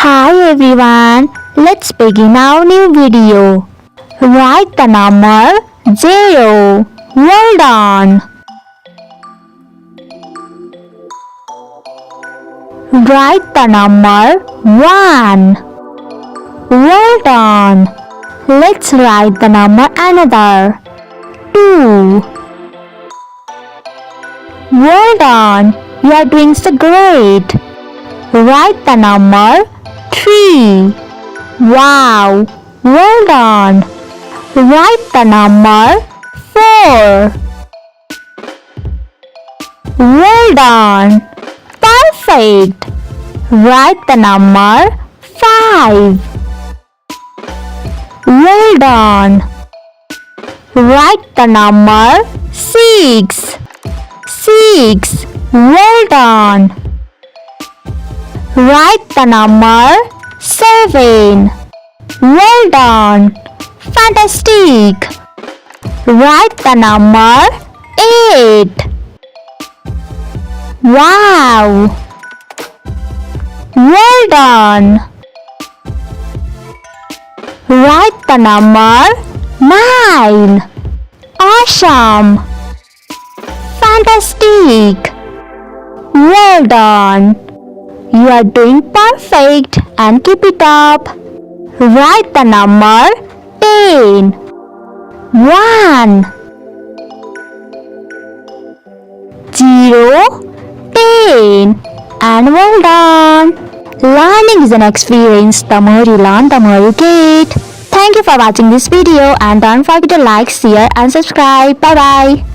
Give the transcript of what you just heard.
Hi everyone, let's begin our new video. Write the number 0. Well done. Write the number 1. Well done. Let's write the number another 2. Well done. You are doing so great. Write the number 3. Wow. Well done. Write the number 4. Well done. Perfect. Write the number 5. Well done. Write the number 6. 6. Well done. Write the number 7. Well done. Fantastic. Write the number 8. Wow. Well done. Write the number 9. Awesome. Fantastic. Well done. You are doing perfect and keep it up. Write the number 10. 1, 0, 10. And well done. Learning is an experience. The more you learn, the more you get. Thank you for watching this video and don't forget to like, share and subscribe. Bye bye.